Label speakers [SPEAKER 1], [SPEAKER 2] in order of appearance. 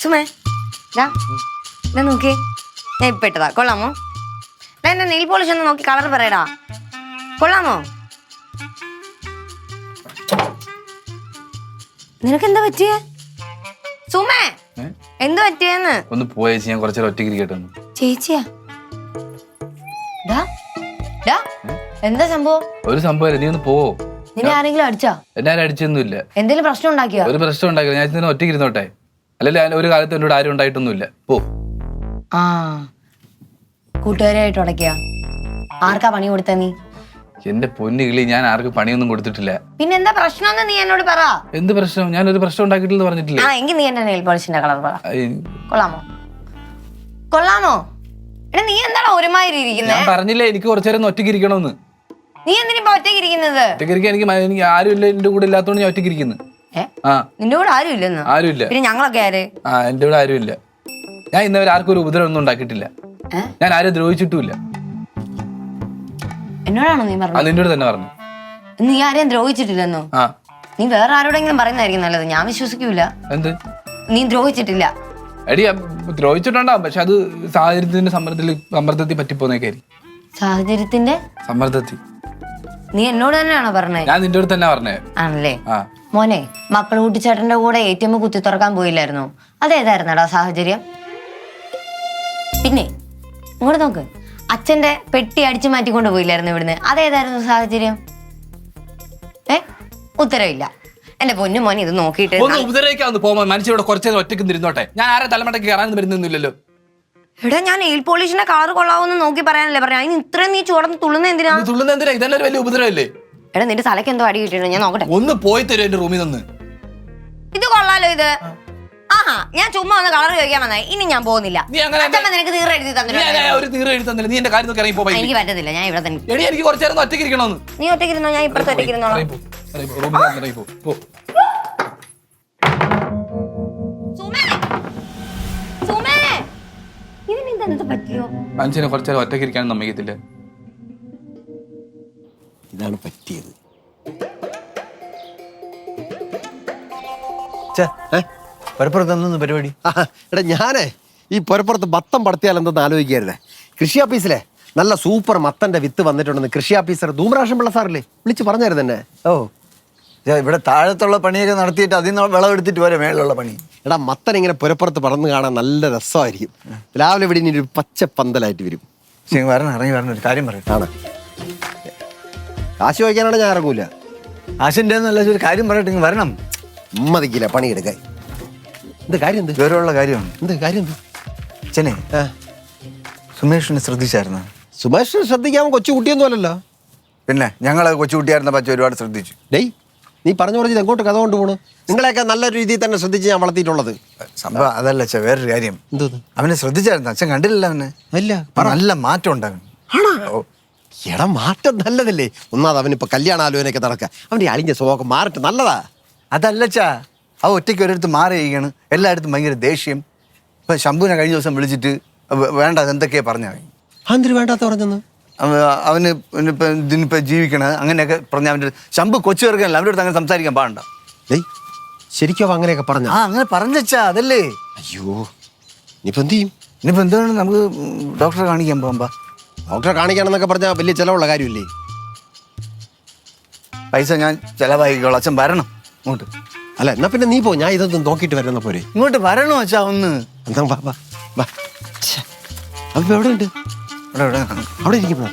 [SPEAKER 1] സുമേ നോക്കി ഞാൻ ഇപ്പൊ ഇട്ടതാ. കൊള്ളാമോ? എന്റെ നെയിൽ പോളിഷ് ഒന്ന് നോക്കി കളർ പറയടാ. കൊള്ളാമോ? നിനക്ക് എന്താ പറ്റിയേ സുമേ? എന്ത് പറ്റിയെന്ന്
[SPEAKER 2] ഒന്ന് പോയ ഞാൻ കുറച്ചു ഒറ്റയ്ക്ക് ഇരിക്കട്ടെ.
[SPEAKER 1] ചേച്ചിയാ? എന്താ സംഭവം?
[SPEAKER 2] ഒരു സംഭവം നീ ഒന്ന് പോവോ?
[SPEAKER 1] നിന്നെ ആരെങ്കിലും അടിച്ചാ?
[SPEAKER 2] എന്നെ ആരും അടിച്ചൊന്നുമില്ല.
[SPEAKER 1] എന്തെങ്കിലും പ്രശ്നം ഉണ്ടാക്കിയോ?
[SPEAKER 2] ഒരു പ്രശ്നം ഉണ്ടാക്കില്ല. ഞാൻ ഇതിനെ ഒറ്റയ്ക്ക് ഇരുന്നോട്ടെ. അല്ലല്ലേ ഒരു കാലത്ത് എന്നോട് ആരും ഉണ്ടായിട്ടൊന്നുമില്ല. പോ.
[SPEAKER 1] ആ കൂട്ടുകാരായിട്ട് ഉടക്കിയ ആർക്കാ പണി കൊടുത്ത നീ?
[SPEAKER 2] എന്റെ പൊന്നു കിളി, ഞാൻ ആർക്കും പണിയൊന്നും കൊടുത്തിട്ടില്ല.
[SPEAKER 1] പിന്നെ എന്താ പ്രശ്നം നീ എന്നോട് പറ.
[SPEAKER 2] എന്ത് പ്രശ്നം? ഞാൻ ഒരു പ്രശ്നം ഉണ്ടാക്കിയിട്ടില്ലെന്ന് പറഞ്ഞിട്ടില്ലേ?
[SPEAKER 1] എങ്കിൽ നീ എന്റെ നെയിൽ പോളിഷിന്റെ കളർ പറ. കൊള്ളാമോ? കൊള്ളാമോ? എടാ നീ എന്താണ് ഒരുമാതിരി ഇരിക്കുന്നത്?
[SPEAKER 2] ഞാൻ പറഞ്ഞില്ലേ എനിക്ക് കുറച്ചു നേരം ഒറ്റയ്ക്ക് ഇരിക്കണമെന്ന്.
[SPEAKER 1] നീ എന്തിനാ ഒറ്റയ്ക്ക് ഇരിക്കുന്നത്?
[SPEAKER 2] ഒറ്റയ്ക്ക് ഇരിക്കാൻ എനിക്ക് ആരും ഇല്ല. എന്റെ കൂടെ ഇല്ലാത്തോണ്ട് ഞാൻ ഒറ്റയ്ക്ക് ഇരിക്കുന്നു.
[SPEAKER 1] നിന്റെ കൂടെ ആരും ഇല്ലെന്ന്?
[SPEAKER 2] ആരുമില്ല.
[SPEAKER 1] പിന്നെ ഞങ്ങളൊക്കെ ആര്?
[SPEAKER 2] എന്റെ കൂടെ ആരും ഇല്ല. ഞാൻ ഇന്നവരെ ആർക്കും ഒരു ഉപദ്രവം ഒന്നും ഉണ്ടാക്കിയിട്ടില്ല. ഞാൻ ആരും ദ്രോഹിച്ചിട്ടുമില്ല.
[SPEAKER 1] എന്നോടാണോ നീ പറഞ്ഞത്?
[SPEAKER 2] നിന്നോട് തന്നെ പറഞ്ഞു.
[SPEAKER 1] നീ ആരെയും ദ്രോഹിച്ചിട്ടില്ലെന്നോ? നീ വേറെ ആരോടെങ്കിലും പറയുന്നതായിരിക്കും നല്ലത്. ഞാൻ വിശ്വസിക്കൂല.
[SPEAKER 2] എന്ത്?
[SPEAKER 1] നീ ദ്രോഹിച്ചിട്ടില്ല.
[SPEAKER 2] എടി ദ്രോഹിച്ചിട്ടുണ്ടാവും. പക്ഷെ അത് സാഹചര്യത്തിന്റെ സമ്മർദ്ദത്തിൽ പറ്റിപ്പോന്നേക്കായി.
[SPEAKER 1] സാഹചര്യത്തിന്റെ
[SPEAKER 2] സമ്മർദ്ദത്തിൽ?
[SPEAKER 1] നീ എന്നോട് തന്നെയാണോ പറഞ്ഞേ?
[SPEAKER 2] ഞാൻ നിന്റെ അടുത്ത് തന്നെ പറഞ്ഞേ.
[SPEAKER 1] ആണല്ലേ? മോനെ, മക്കൾ കൂട്ടിച്ചേട്ടന്റെ കൂടെ ATM കുത്തി തുറക്കാൻ പോയില്ലായിരുന്നോ? അതേതായിരുന്നടാ സാഹചര്യം? പിന്നെ ഇങ്ങോട്ട് നോക്ക്, അച്ഛന്റെ പെട്ടി അടിച്ചു മാറ്റിക്കൊണ്ട് പോയില്ലായിരുന്നു ഇവിടുന്ന്? അതേതായിരുന്നു സാഹചര്യം? ഉത്തരവില്ല. എന്റെ പൊന്നു മോനെ, ഇത് നോക്കിയിട്ട്
[SPEAKER 2] ഉപദ്രവിക്കാന്ന് പോകുമ്പോ മനുഷ്യരോട് കുറച്ചേരം ഒറ്റയ്ക്ക് ഇരുന്നോട്ടെ. ഞാൻ ആരെ തലമുറയ്ക്ക് കയറാൻ വരുന്നില്ലല്ലോ.
[SPEAKER 1] എടാ, ഞാൻ നെയിൽ പോളിഷിന്റെ കളർ കൊള്ളാവെന്ന് നോക്കി പറയാനല്ലേ പറഞ്ഞു. അതിന് ഇത്രയും നീ ചുവന്ന് തുള്ളുന്ന എന്തിനാ?
[SPEAKER 2] ഇതന്നെ ഒരു വലിയ ഉപദ്രവല്ലേ?
[SPEAKER 1] എടാ, നിന്റെ തലക്ക് എന്തോ അടി കിട്ടിയിട്ടുണ്ടോ? ഞാൻ നോക്കട്ടെ.
[SPEAKER 2] ഒന്ന് പോയി തരും എന്റെ റൂമിൽ നിന്ന്.
[SPEAKER 1] ഇത് കൊള്ളാലോ ഇത്. ആഹാ, ഞാൻ ചുമ്മാ ഒന്ന് കളർ ചോദിക്കാൻ വന്നായി. ഇനി ഞാൻ പോകുന്നില്ല. നിനക്ക് തീരെ എഴുതി തന്നില്ല. എനിക്ക് പറ്റത്തില്ല. ഞാൻ ഇവിടെ തന്നെ.
[SPEAKER 2] എനിക്ക് കുറച്ചു നേരം ഒറ്റയ്ക്ക് ഇരിക്കണമെന്ന്.
[SPEAKER 1] നീ ഒറ്റയ്ക്ക് ഇരുന്നോ, ഞാൻ ഇപ്പുറത്ത് ഒറ്റയ്ക്ക് ഇരുന്നോളാം.
[SPEAKER 2] മനുഷ്യനെ കുറച്ചു നേരം ഒറ്റയ്ക്ക് ഇരിക്കാനും സമ്മതിക്കത്തില്ല.
[SPEAKER 3] ഇതാണ് പറ്റിയത്.
[SPEAKER 4] പുരപ്പുറത്ത് പരിപാടി?
[SPEAKER 3] എടാ, ഞാനേ ഈ പുരപ്പുറത്ത് മത്തം പടത്തിയാൽ എന്തെന്ന് ആലോചിക്കായിരുന്നേ. കൃഷി ഓഫീസിലെ നല്ല സൂപ്പർ മത്തന്റെ വിത്ത് വന്നിട്ടുണ്ടെന്ന് കൃഷി ഓഫീസർ ധൂമ്രാഷൻ പിള്ള സാറില്ലേ വിളിച്ച് പറഞ്ഞായിരുന്നു തന്നെ.
[SPEAKER 4] ഓ, ഇവിടെ താഴത്തുള്ള പണിയൊക്കെ നടത്തിയിട്ട് അതിൽ നിന്ന് വിളവെടുത്തിട്ട് വരെ മേളിലുള്ള പണി.
[SPEAKER 3] എടാ, മത്തൻ ഇങ്ങനെ പുരപ്പുറത്ത് പറന്ന് കാണാൻ നല്ല രസമായിരിക്കും. രാവിലെ ഇവിടെ ഇനി ഒരു പച്ച പന്തലായിട്ട് വരും.
[SPEAKER 4] വരണം, ഇറങ്ങി വരണം. ഒരു കാര്യം പറയും.
[SPEAKER 3] ആണ്, കാശ് വയ്ക്കാനാണ് ഞാൻ ഇറങ്ങൂല.
[SPEAKER 4] ആശിൻ്റെ എന്നല്ല, ഒരു കാര്യം പറയട്ടെ, വരണം.
[SPEAKER 3] ഉമ്മതിക്കില്ല പണിയെടുക്കാൻ. എന്ത് കാര്യം? എന്ത്
[SPEAKER 4] ഗൗരവമുള്ള കാര്യമാണ്.
[SPEAKER 3] എന്ത് കാര്യം? എന്ത്
[SPEAKER 4] അച്ഛനെ, സുമേഷിനെ ശ്രദ്ധിച്ചായിരുന്നു?
[SPEAKER 3] സുമേഷിനെ ശ്രദ്ധിക്കാൻ കൊച്ചു കുട്ടിയൊന്നും അല്ലല്ലോ.
[SPEAKER 4] പിന്നെ ഞങ്ങളെ കൊച്ചുകുട്ടിയായിരുന്ന പച്ച ഒരുപാട് ശ്രദ്ധിച്ചു.
[SPEAKER 3] ഡേയ്, നീ പറഞ്ഞു പറഞ്ഞത് എങ്ങോട്ട് കഥ കൊണ്ടുപോണു? നിങ്ങളെയൊക്കെ നല്ല രീതിയിൽ തന്നെ ശ്രദ്ധിച്ച് ഞാൻ വളർത്തിയിട്ടുള്ളത്.
[SPEAKER 4] സംഭവം അതല്ല അച്ഛൻ, വേറൊരു കാര്യം. അവനെ ശ്രദ്ധിച്ചായിരുന്നു. അച്ഛൻ കണ്ടില്ല അവനെ?
[SPEAKER 3] അല്ല,
[SPEAKER 4] നല്ല മാറ്റം ഉണ്ടാകും.
[SPEAKER 3] എടാ, മാറ്റം നല്ലതല്ലേ? ഒന്നാമത് അവനിപ്പോ കല്യാണാലോചനയൊക്കെ നടക്കുക. അവന്റെ അളിഞ്ഞ സ്വഭാവം മാറട്ടെ, നല്ലതാ.
[SPEAKER 4] അതല്ലച്ചാ, അവ ഒറ്റയ്ക്ക് ഒരിടത്ത് മാറി കഴിയാണ്. എല്ലായിടത്തും ഭയങ്കര ദേഷ്യം. ഇപ്പൊ ശംഭുവിനെ കഴിഞ്ഞ ദിവസം വിളിച്ചിട്ട് വേണ്ട എന്തൊക്കെയാ പറഞ്ഞ.
[SPEAKER 3] എന്തിനു വേണ്ടാത്ത പറഞ്ഞെന്ന്?
[SPEAKER 4] അവന് ഇതിനിപ്പോ ജീവിക്കണത് അങ്ങനെയൊക്കെ പറഞ്ഞ. അവൻ്റെ ശംഭു കൊച്ചു ചേർക്കാനല്ല, അവൻ്റെ അടുത്ത് അങ്ങനെ സംസാരിക്കാൻ പാടണ്ട.
[SPEAKER 3] ഏയ്, ശരിക്കും അങ്ങനെ പറഞ്ഞ?
[SPEAKER 4] അങ്ങനെ പറഞ്ഞച്ചാ, അതല്ലേ.
[SPEAKER 3] അയ്യോ, ഇനിയിപ്പോ എന്ത് ചെയ്യും?
[SPEAKER 4] ഇനിയിപ്പോ എന്താണ്, നമുക്ക് ഡോക്ടറെ കാണിക്കാൻ പോകുമ്പോ.
[SPEAKER 3] ഡോക്ടറെ കാണിക്കണമെന്നൊക്കെ പറഞ്ഞാൽ വലിയ ചിലവുള്ള കാര്യമില്ലേ?
[SPEAKER 4] പൈസ ഞാൻ ചിലവായിക്കോളാം. അച്ഛൻ വരണം ഇങ്ങോട്ട്.
[SPEAKER 3] അല്ല, എന്നാ പിന്നെ നീ പോ, ഞാൻ ഇതൊന്നും നോക്കിയിട്ട് വരുന്ന പോരെ.
[SPEAKER 4] ഇങ്ങോട്ട് വരണോ അച്ഛാ ഒന്ന്?
[SPEAKER 3] എന്താ വാ വാ വാ. അപ്പൊ എവിടെ ഉണ്ട്?
[SPEAKER 4] അവിടെ
[SPEAKER 3] അവിടെ ഇരിക്കുന്നു.